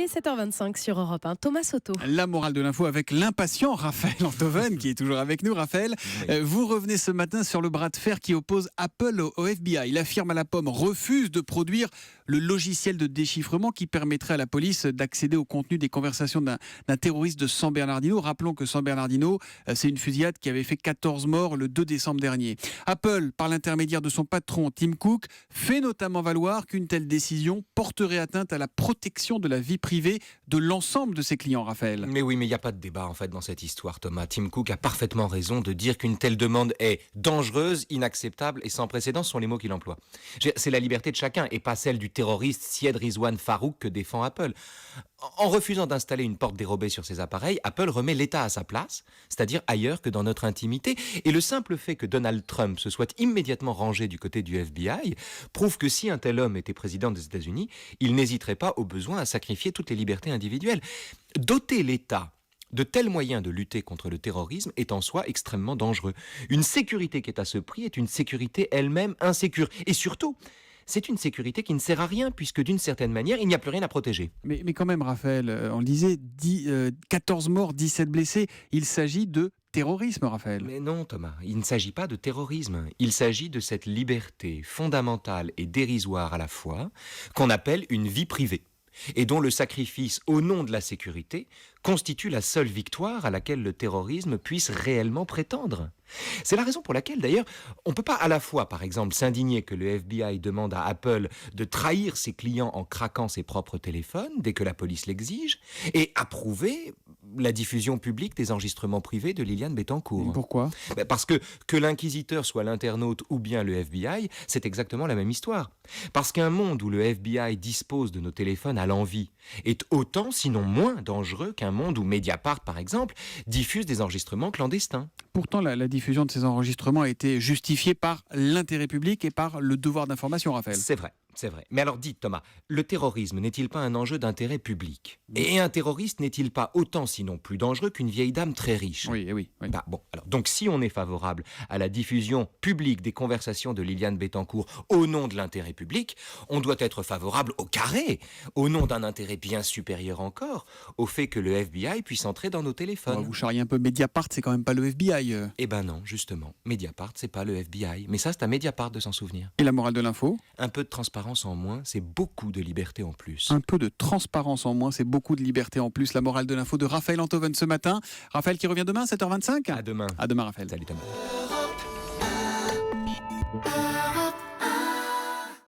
Il est 7h25 sur Europe 1. Thomas Soto. La morale de l'info avec l'impatient Raphaël Antoven qui est toujours avec nous. Raphaël, vous revenez ce matin sur le bras de fer qui oppose Apple au FBI. La firme à la pomme refuse de produire le logiciel de déchiffrement qui permettrait à la police d'accéder au contenu des conversations d'un terroriste de San Bernardino. Rappelons que San Bernardino, c'est une fusillade qui avait fait 14 morts le 2 décembre dernier. Apple, par l'intermédiaire de son patron Tim Cook, fait notamment valoir qu'une telle décision porterait atteinte à la protection de la vie privée de l'ensemble de ses clients, Raphaël. Mais oui, mais il n'y a pas de débat en fait dans cette histoire, Thomas. Tim Cook a parfaitement raison de dire qu'une telle demande est dangereuse, inacceptable et sans précédent, ce sont les mots qu'il emploie. C'est la liberté de chacun et pas celle du terroriste Syed Rizwan Farouk que défend Apple. En refusant d'installer une porte dérobée sur ses appareils, Apple remet l'État à sa place, c'est-à-dire ailleurs que dans notre intimité. Et le simple fait que Donald Trump se soit immédiatement rangé du côté du FBI prouve que si un tel homme était président des États-Unis, il n'hésiterait pas au besoin à sacrifier toutes les libertés individuelles. Doter l'État de tels moyens de lutter contre le terrorisme est en soi extrêmement dangereux. Une sécurité qui est à ce prix est une sécurité elle-même insécure. Et surtout, c'est une sécurité qui ne sert à rien puisque d'une certaine manière, il n'y a plus rien à protéger. Mais quand même, Raphaël, on le disait, 14 morts, 17 blessés. Il s'agit de terrorisme, Raphaël. Mais non, Thomas, il ne s'agit pas de terrorisme. Il s'agit de cette liberté fondamentale et dérisoire à la fois qu'on appelle une vie privée et dont le sacrifice au nom de la sécurité constitue la seule victoire à laquelle le terrorisme puisse réellement prétendre. C'est la raison pour laquelle, d'ailleurs, on ne peut pas à la fois, par exemple, s'indigner que le FBI demande à Apple de trahir ses clients en craquant ses propres téléphones dès que la police l'exige, et approuver la diffusion publique des enregistrements privés de Liliane Bettencourt. Pourquoi ? Parce que l'inquisiteur soit l'internaute ou bien le FBI, c'est exactement la même histoire. Parce qu'un monde où le FBI dispose de nos téléphones à l'envi est autant, sinon moins dangereux qu'un monde où Mediapart, par exemple, diffuse des enregistrements clandestins. Pourtant, la diffusion de ces enregistrements a été justifiée par l'intérêt public et par le devoir d'information, Raphaël. C'est vrai. C'est vrai. Mais alors dites, Thomas, le terrorisme n'est-il pas un enjeu d'intérêt public ? Et un terroriste n'est-il pas autant, sinon plus dangereux qu'une vieille dame très riche ? Oui. Bon, alors, donc si on est favorable à la diffusion publique des conversations de Liliane Bettencourt au nom de l'intérêt public, on doit être favorable au carré, au nom d'un intérêt bien supérieur encore, au fait que le FBI puisse entrer dans nos téléphones. Vous charriez un peu, Mediapart, c'est quand même pas le FBI. Eh ben non, justement. Mediapart, c'est pas le FBI. Mais ça, c'est à Mediapart de s'en souvenir. Et la morale de l'info ? Un peu de transparence en moins, c'est beaucoup de liberté en plus. Un peu de transparence en moins, c'est beaucoup de liberté en plus. La morale de l'info de Raphaël Antoven ce matin. Raphaël qui revient demain, 7h25 ? À demain. À demain, Raphaël. Salut Thomas.